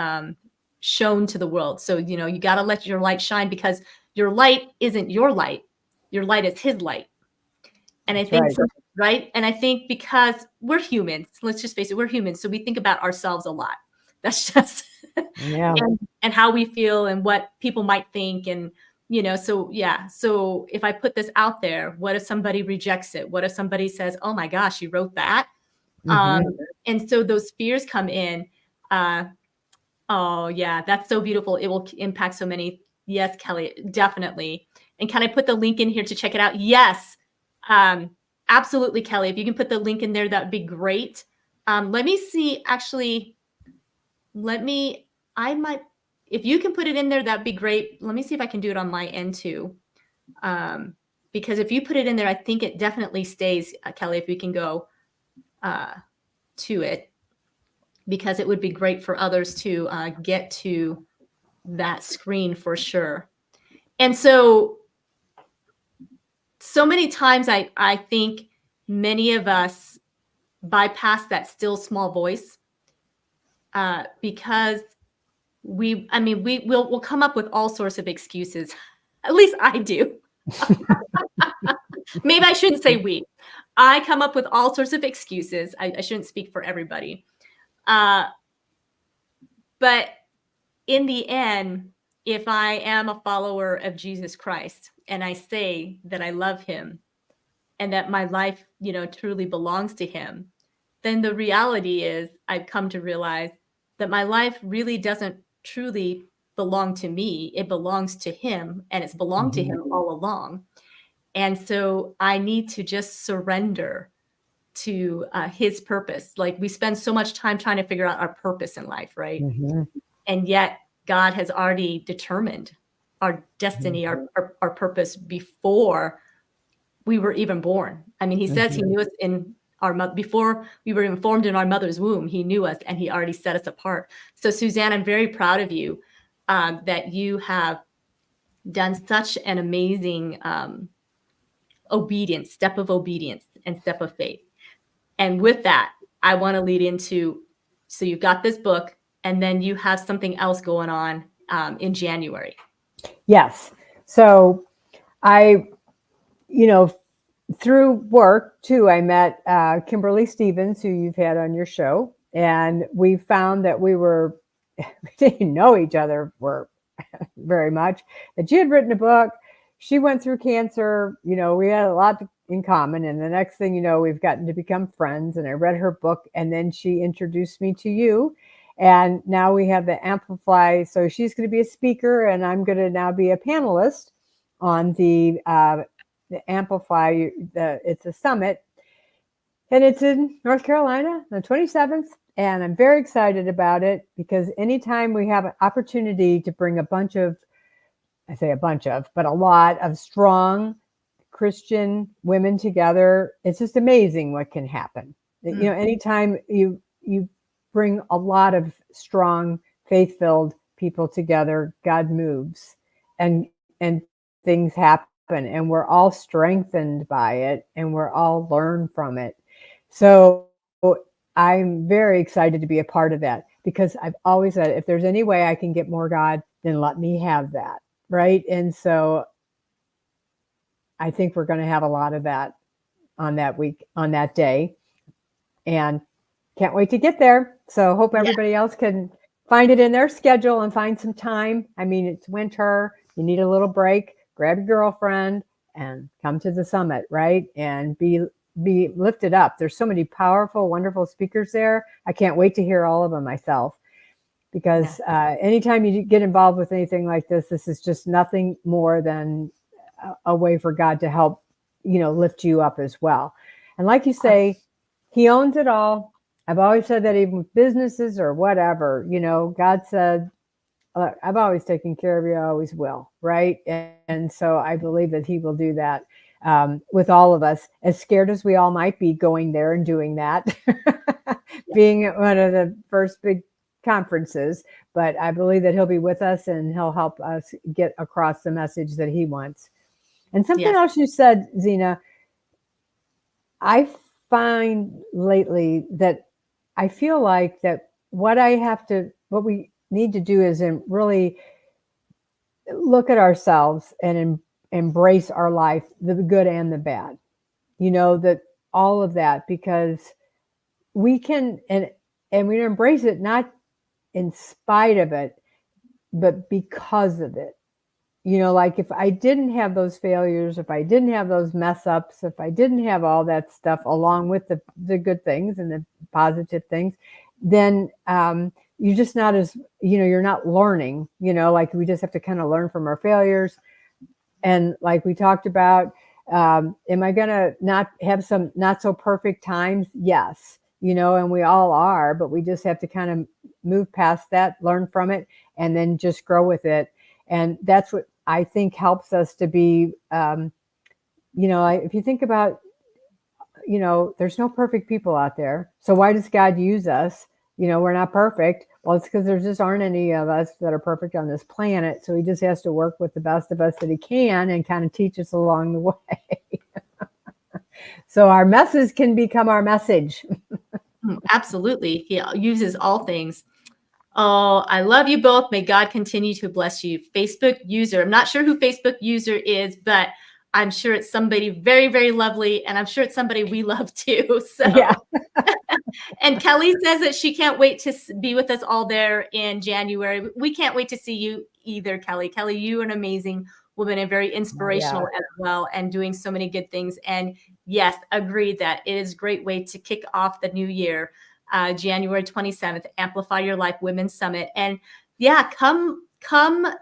A: shown to the world. So, you got to let your light shine, because your light isn't your light. Your light is His light. And I think,
B: right.
A: right. And I think because we're humans, let's just face it, we're humans. So we think about ourselves a lot. That's just,
B: Yeah.
A: and how we feel and what people might think. And, so yeah. So if I put this out there, what if somebody rejects it? What if somebody says, oh my gosh, you wrote that?
B: Mm-hmm.
A: And so those fears come in. Oh yeah, that's so beautiful. It will impact so many. Yes, Kelly, definitely. And can I put the link in here to check it out? Yes, absolutely, Kelly. If you can put the link in there, that'd be great. Let me see. Actually, I might. If you can put it in there, that'd be great. Let me see if I can do it on my end too. Because if you put it in there, I think it definitely stays, Kelly. If we can go to it, because it would be great for others to get to that screen for sure. And so so many times I think many of us bypass that still small voice because we'll come up with all sorts of excuses. At least I do. Maybe I shouldn't say we. I come up with all sorts of excuses. I shouldn't speak for everybody. But in the end, if I am a follower of Jesus Christ and I say that I love him and that my life, truly belongs to him, then the reality is I've come to realize that my life really doesn't truly belong to me. It belongs to him, and it's belonged to him all along. And so I need to just surrender to his purpose. Like, we spend so much time trying to figure out our purpose in life, right? And yet God has already determined our destiny, our purpose before we were even born. I mean, he says he knew us before we were even formed in our mother's womb. He knew us and he already set us apart. So Suzanne, I'm very proud of you that you have done such an amazing step of obedience and step of faith. And with that, I want to lead into, so you've got this book and then you have something else going on in January.
B: Yes. So I, through work too, I met Kimberly Stevens, who you've had on your show. And we found that we didn't know each other very much, that she had written a book. She went through cancer. We had a lot in common. And the next thing you know, we've gotten to become friends. And I read her book, and then she introduced me to you. And now we have the Amplify. So she's going to be a speaker, and I'm going to now be a panelist on the Amplify. It's a summit, and it's in North Carolina, the 27th. And I'm very excited about it because anytime we have an opportunity to bring a lot of strong Christian women together, it's just amazing what can happen. Anytime you bring a lot of strong, faith-filled people together, God moves and things happen, and we're all strengthened by it, and we're all learn from it. So I'm very excited to be a part of that, because I've always said, if there's any way I can get more God, then let me have that. Right. And so I think we're going to have a lot of that on that day, and can't wait to get there. So hope everybody else can find it in their schedule and find some time. I mean, it's winter. You need a little break. Grab your girlfriend and come to the summit, right? And be lifted up. There's so many powerful, wonderful speakers there. I can't wait to hear all of them myself, because anytime you get involved with anything like this is just nothing more than a way for God to help, lift you up as well. And like you say, he owns it all. I've always said that, even with businesses or whatever, God said, I've always taken care of you. I always will. Right. And so I believe that he will do that with all of us, as scared as we all might be going there and doing that, being at one of the first big conferences. But I believe that he'll be with us, and he'll help us get across the message that he wants. And something else you said, Zena, I find lately that I feel like that what we need to do is really look at ourselselves and embrace our life, the good and the bad, that all of that, because we can, and we embrace it, not in spite of it, but because of it. Like, if I didn't have those failures, if I didn't have those mess ups, if I didn't have all that stuff along with the good things and the positive things, then you're just not as, you're not learning, like, we just have to kind of learn from our failures. And like we talked about, am I going to not have some not so perfect times? Yes. And we all are, but we just have to kind of move past that, learn from it, and then just grow with it. And that's what I think helps us to be, if you think about, there's no perfect people out there. So why does God use us? We're not perfect. Well, it's because there just aren't any of us that are perfect on this planet. So he just has to work with the best of us that he can and kind of teach us along the way. So our messes can become our message.
A: Absolutely. He uses all things. Oh, I love you both. May God continue to bless you. Facebook user. I'm not sure who Facebook user is, but I'm sure it's somebody very, very lovely. And I'm sure it's somebody we love too.
B: Yeah.
A: So, and Kelly says that she can't wait to be with us all there in January. We can't wait to see you either, Kelly. Kelly, you are an amazing woman and very
B: Oh, yeah.
A: inspirational as well, and doing so many good things. And yes, agreed that it is a great way to kick off the new year, January 27th, Amplify Your Life Women's Summit. And yeah, come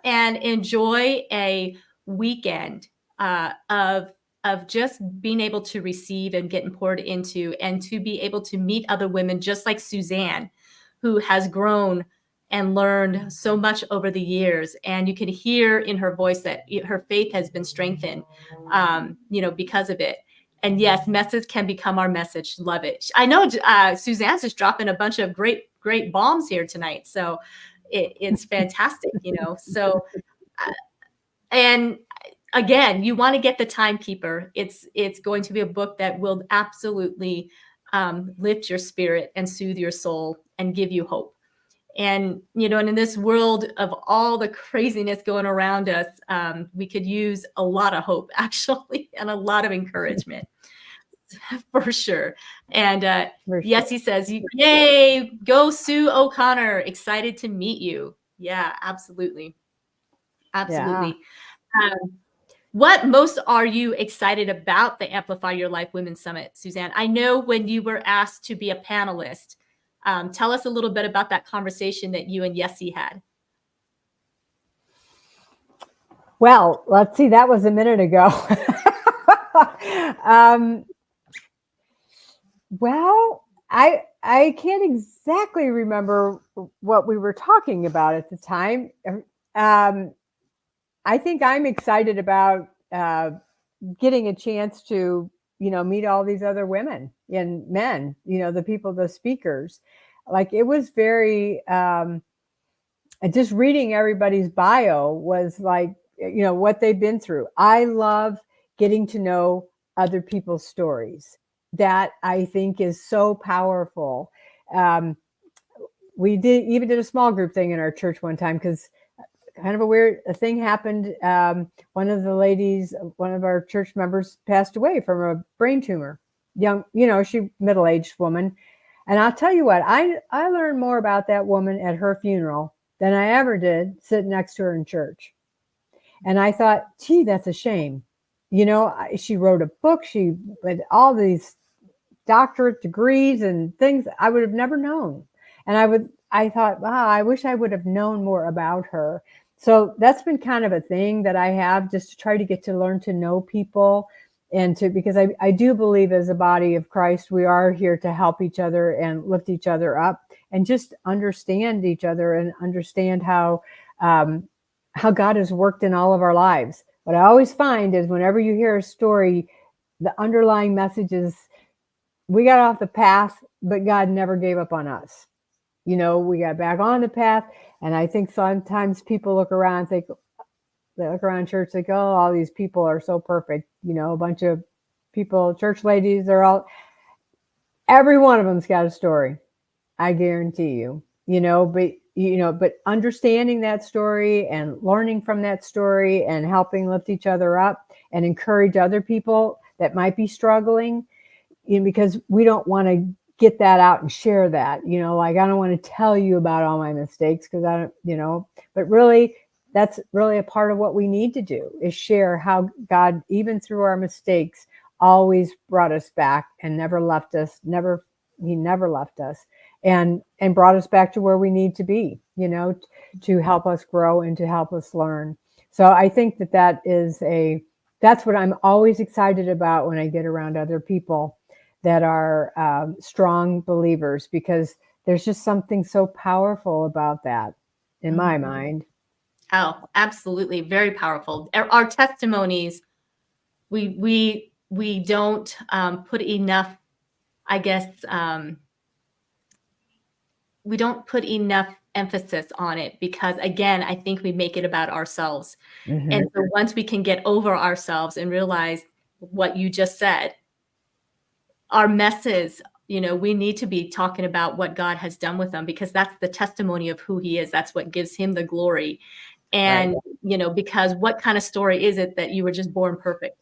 A: and enjoy a weekend of just being able to receive and getting poured into, and to be able to meet other women just like Suzanne, who has grown and learned so much over the years. And you can hear in her voice that her faith has been strengthened, because of it. And yes, message can become our message. Love it. I know Suzanne's just dropping a bunch of great bombs here tonight. So it's fantastic, So, and again, you want to get the Timekeeper. It's going to be a book that will absolutely lift your spirit and soothe your soul and give you hope. And and in this world of all the craziness going around us, we could use a lot of hope, actually, and a lot of encouragement. For sure. And yes, he says, yay, go Sue O'Connor. Excited to meet you. Yeah, absolutely. Absolutely.
B: Yeah.
A: What most are you excited about the Amplify Your Life Women's Summit, Suzanne? I know when you were asked to be a panelist, tell us a little bit about that conversation that you and Yessie had.
B: Well, let's see, that was a minute ago. Well, I can't exactly remember what we were talking about at the time. I think I'm excited about getting a chance to, meet all these other women and men, the people, the speakers. Like, it was very, just reading everybody's bio was like, what they've been through. I love getting to know other people's stories. That, I think, is so powerful. We did a small group thing in our church one time, because kind of a thing happened. One of the ladies, one of our church members, passed away from a brain tumor. Young, she middle-aged woman. And I'll tell you what, I learned more about that woman at her funeral than I ever did sitting next to her in church. And I thought, gee, that's a shame. She wrote a book. She had all these doctorate degrees and things I would have never known. And I thought, wow, I wish I would have known more about her. So that's been kind of a thing that I have, just to try to get to learn to know people, and because I do believe, as a body of Christ, we are here to help each other and lift each other up, and just understand each other, and understand how God has worked in all of our lives. What I always find is, whenever you hear a story, the underlying message is, we got off the path, but God never gave up on us. We got back on the path. And I think sometimes people look around and they look around church, think, oh, all these people are so perfect. A bunch of people, church ladies, every one of them's got a story. I guarantee you, but understanding that story and learning from that story, and helping lift each other up and encourage other people that might be struggling, because we don't want to get that out and share that, like, I don't want to tell you about all my mistakes, because I don't, but really, that's really a part of what we need to do, is share how God, even through our mistakes, always brought us back and never left us. He never left us, and brought us back to where we need to be, to help us grow and to help us learn. So I think that's what I'm always excited about when I get around other people that are strong believers, because there's just something so powerful about that, in my mind.
A: Oh, absolutely. Very powerful. Our testimonies, we don't put enough, I guess, we don't put enough emphasis on it, because, again, I think we make it about ourselves.
B: Mm-hmm.
A: And so once we can get over ourselves and realize what you just said, our messes, we need to be talking about what God has done with them, because that's the testimony of who he is. That's what gives him the glory.
B: Right.
A: And, because what kind of story is it that you were just born perfect?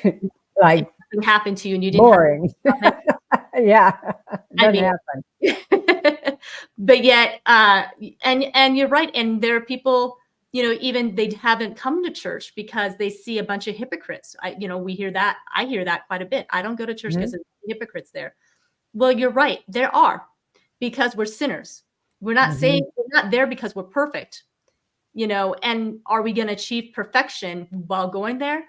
A: And
B: Like
A: nothing happened to you and you didn't have
B: boring.
A: to.
B: Yeah.
A: I
B: Doesn't
A: mean,
B: happen.
A: but yet, and you're right. And there are people, even they haven't come to church because they see a bunch of hypocrites. We hear that. I hear that quite a bit. I don't go to church because
B: Mhm.
A: there's hypocrites there. Well, you're right. There are, because we're sinners. We're not saying
B: Mhm.
A: we're not there because we're perfect, and are we going to achieve perfection while going there?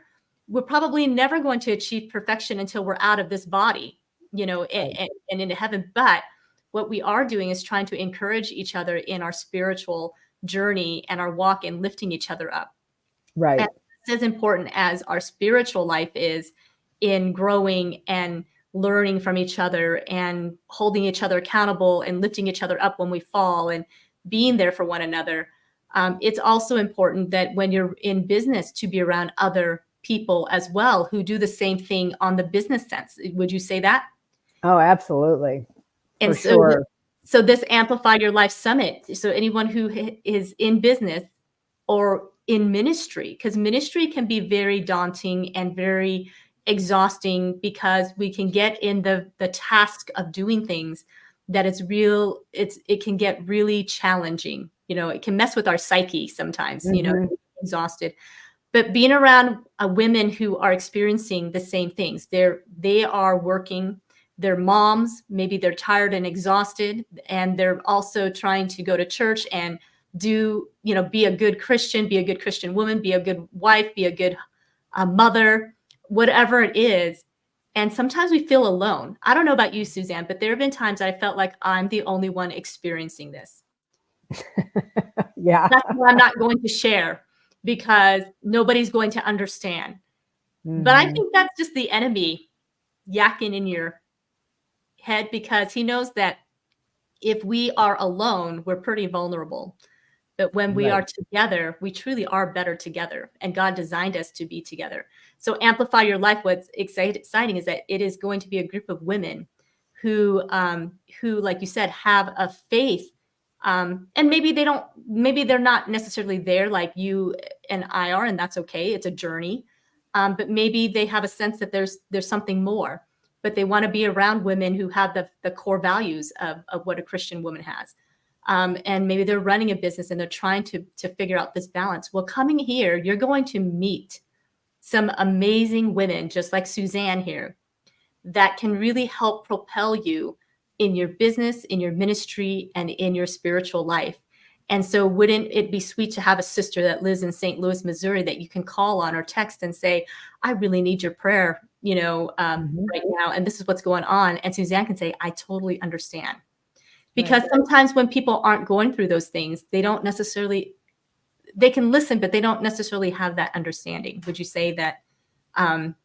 A: We're probably never going to achieve perfection until we're out of this body,
B: Right.
A: and into heaven. But what we are doing is trying to encourage each other in our spiritual journey and our walk, and lifting each other up. And
B: Right.
A: it's as important as our spiritual life is in growing and learning from each other and holding each other accountable and lifting each other up when we fall and being there for one another. It's also important that when you're in business to be around other people as well who do the same thing on the business sense. Would you say that?
B: Oh, absolutely.
A: And
B: For
A: so,
B: sure.
A: so this Amplify Your Life Summit. So anyone who is in business or in ministry, because ministry can be very daunting and very exhausting, because we can get in the task of doing things that it can get really challenging. It can mess with our psyche sometimes,
B: Mhm.
A: exhausted. But being around women who are experiencing the same things, they are working, they're moms, maybe they're tired and exhausted, and they're also trying to go to church and be a good Christian, be a good Christian woman, be a good wife, be a good mother, whatever it is. And sometimes we feel alone. I don't know about you, Suzanne, but there have been times I felt like I'm the only one experiencing this.
B: Yeah.
A: That's why I'm not going to share, because nobody's going to understand. But I
B: Mhm.
A: think that's just the enemy yakking in your head, because he knows that if we are alone, we're pretty vulnerable. But when we
B: Right.
A: are together, we truly are better together. And God designed us to be together. So Amplify Your Life, what's exciting is that it is going to be a group of women who, like you said, have a faith. And maybe they're not necessarily there like you and I are, and that's okay. It's a journey. But maybe they have a sense that there's something more, but they want to be around women who have the core values of what a Christian woman has. And maybe they're running a business and they're trying to figure out this balance. Well, coming here, you're going to meet some amazing women, just like Suzanne here, that can really help propel you in your business, in your ministry, and in your spiritual life. And so, wouldn't it be sweet to have a sister that lives in St. Louis, Missouri, that you can call on or text and say, I really need your prayer,
B: Mhm.
A: right now. And this is what's going on. And Suzanne can say, I totally understand. Because
B: Right.
A: sometimes when people aren't going through those things, they can listen, but they don't necessarily have that understanding. Would you say that um,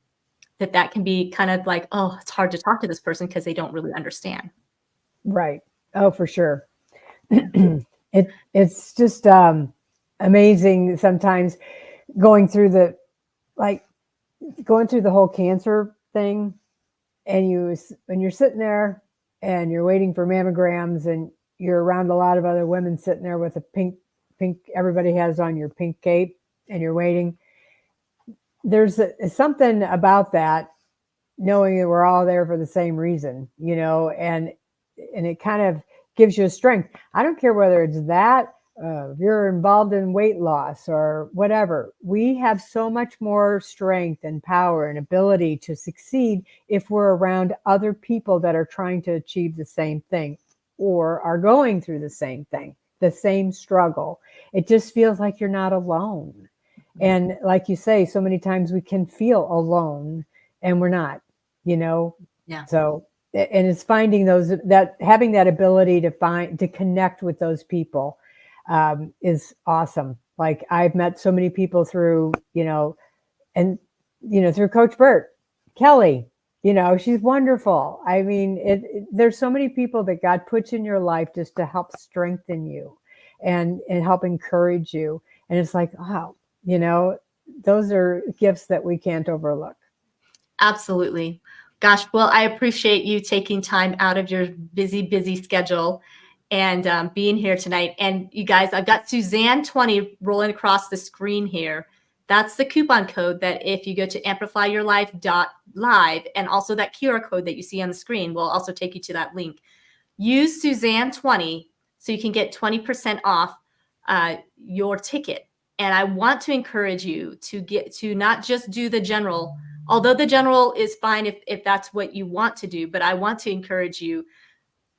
A: that can be kind of like, oh, it's hard to talk to this person because they don't really understand?
B: Right. Oh, for sure. It's just amazing sometimes going through like going through the whole cancer thing, and when you're sitting there and you're waiting for mammograms, and you're around a lot of other women sitting there with a pink, everybody has on your pink cape, and you're waiting. There's something about that, knowing that we're all there for the same reason, and it kind of gives you a strength. I don't care whether it's that, if you're involved in weight loss or whatever. We have so much more strength and power and ability to succeed if we're around other people that are trying to achieve the same thing, or are going through the same thing, the same struggle. It just feels like you're not alone. And like you say, so many times we can feel alone, and we're not, you know?
A: Yeah.
B: So, and it's finding having that ability to connect with those people, is awesome. Like, I've met so many people through, and, through Coach Burt, Kelly, she's wonderful. I mean, there's so many people that God puts in your life just to help strengthen you and help encourage you. And it's like, wow, you know, those are gifts that we can't overlook.
A: Absolutely. Gosh, well, I appreciate you taking time out of your busy, busy schedule and being here tonight. And you guys, I've got Suzanne 20 rolling across the screen here. That's the coupon code that if you go to amplifyyourlife.live, and also that QR code that you see on the screen will also take you to that link. Use Suzanne 20 so you can get 20% off your ticket. And I want to encourage you to not just do the general, although the general is fine if that's what you want to do, but I want to encourage you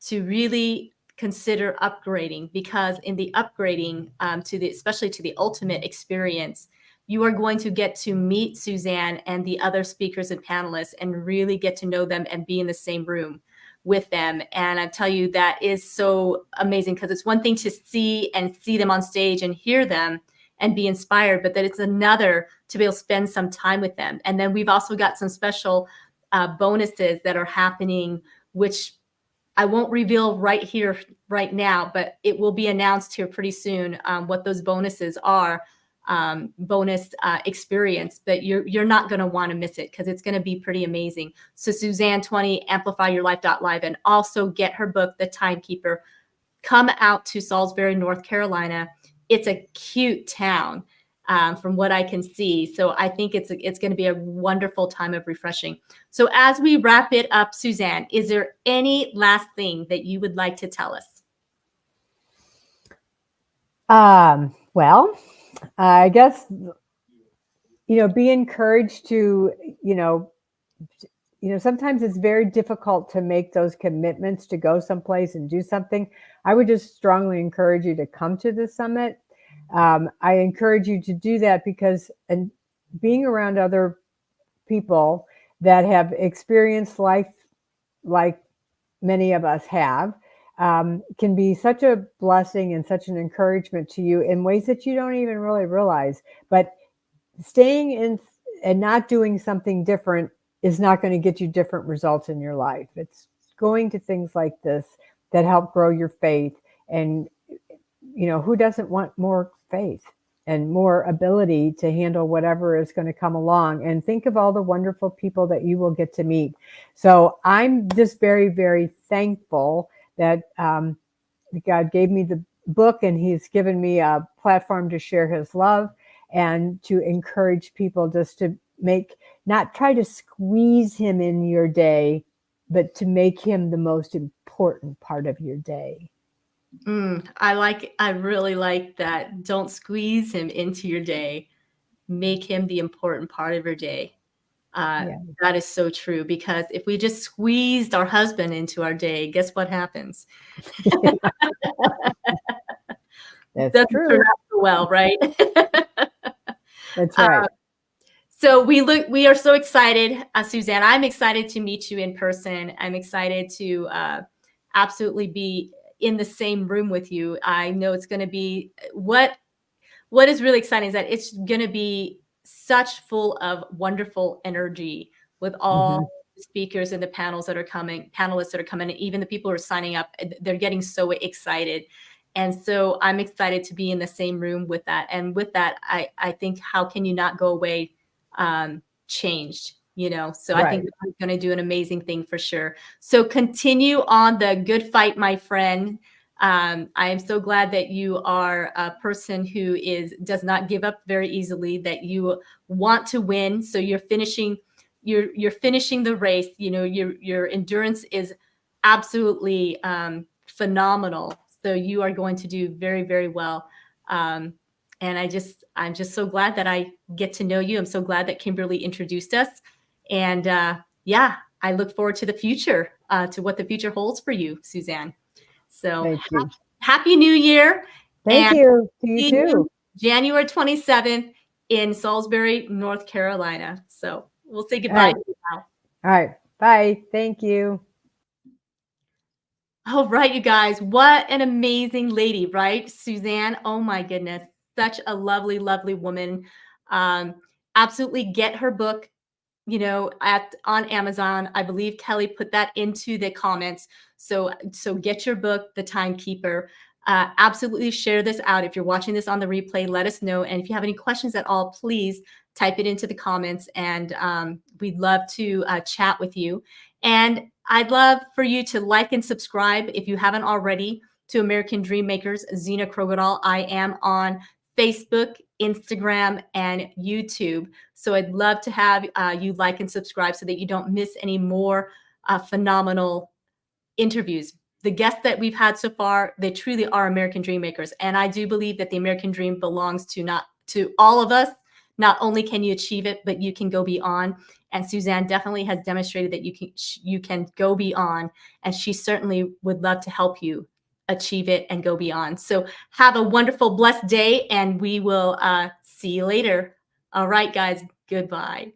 A: to really consider upgrading, because in the upgrading especially to the ultimate experience, you are going to get to meet Suzanne and the other speakers and panelists and really get to know them and be in the same room with them. And I tell you, that is so amazing, because it's one thing to see them on stage and hear them and be inspired, but that it's another to be able to spend some time with them. And then we've also got some special bonuses that are happening, which I won't reveal right here, right now, but it will be announced here pretty soon what those bonuses are, bonus experience. But you're not going to want to miss it, because it's going to be pretty amazing. So Suzanne 20, amplifyyourlife.live, and also get her book, The Timekeeper. Come out to Salisbury, North Carolina. It's a cute town. From what I can see. So I think it's going to be a wonderful time of refreshing. So as we wrap it up, Suzanne, is there any last thing that you would like to tell us?
B: Well, I guess, be encouraged to, sometimes it's very difficult to make those commitments to go someplace and do something. I would just strongly encourage you to come to the summit. I encourage you to do that because, and being around other people that have experienced life like many of us have, can be such a blessing and such an encouragement to you in ways that you don't even really realize. But staying in and not doing something different is not going to get you different results in your life. It's going to things like this that help grow your faith. And who doesn't want more faith and more ability to handle whatever is going to come along? And think of all the wonderful people that you will get to meet. So I'm just very, very thankful that God gave me the book, and he's given me a platform to share his love and to encourage people just to not try to squeeze him in your day, but to make him the most important part of your day.
A: I really like that. Don't squeeze him into your day. Make him the important part of your day. That is so true, because if we just squeezed our husband into our day, guess what happens?
B: That's true.
A: Turn out so well, right?
B: That's right.
A: So we are so excited, Suzanne. I'm excited to meet you in person. I'm excited to absolutely be in the same room with you. I know it's going to be what is really exciting is that it's going to be such full of wonderful energy with all the speakers and the panelists that are coming, and even the people who are signing up. They're getting so excited. And so I'm excited to be in the same room with that. And with that, I think, how can you not go away changed? So right. I think I'm going to do an amazing thing for sure. So continue on the good fight, my friend. I am so glad that you are a person who does not give up very easily, that you want to win. So you're finishing the race. Your endurance is absolutely phenomenal. So you are going to do very, very well. And I'm just so glad that I get to know you. I'm so glad that Kimberly introduced us. And I look forward to the future, to what the future holds for you, Suzanne. So happy New Year.
B: Thank you. To you too.
A: January 27th in Salisbury, North Carolina. So we'll say goodbye now.
B: All right. Bye. Thank you.
A: All right, you guys. What an amazing lady, right? Suzanne. Oh my goodness. Such a lovely, lovely woman. Absolutely get her book, on Amazon. I believe Kelly put that into the comments. So get your book, The Timekeeper. Absolutely share this out. If you're watching this on the replay, let us know. And if you have any questions at all, please type it into the comments, and we'd love to chat with you. And I'd love for you to like and subscribe if you haven't already to American Dream Makers, Zena Krogadal. I am on Facebook, Instagram, and YouTube. So I'd love to have you like and subscribe so that you don't miss any more phenomenal interviews. The guests that we've had so far, they truly are American dream makers. And I do believe that the American dream belongs to all of us. Not only can you achieve it, but you can go beyond. And Suzanne definitely has demonstrated that you can go beyond, and she certainly would love to help you achieve it and go beyond. So have a wonderful, blessed day, and we will see you later. All right, guys, goodbye.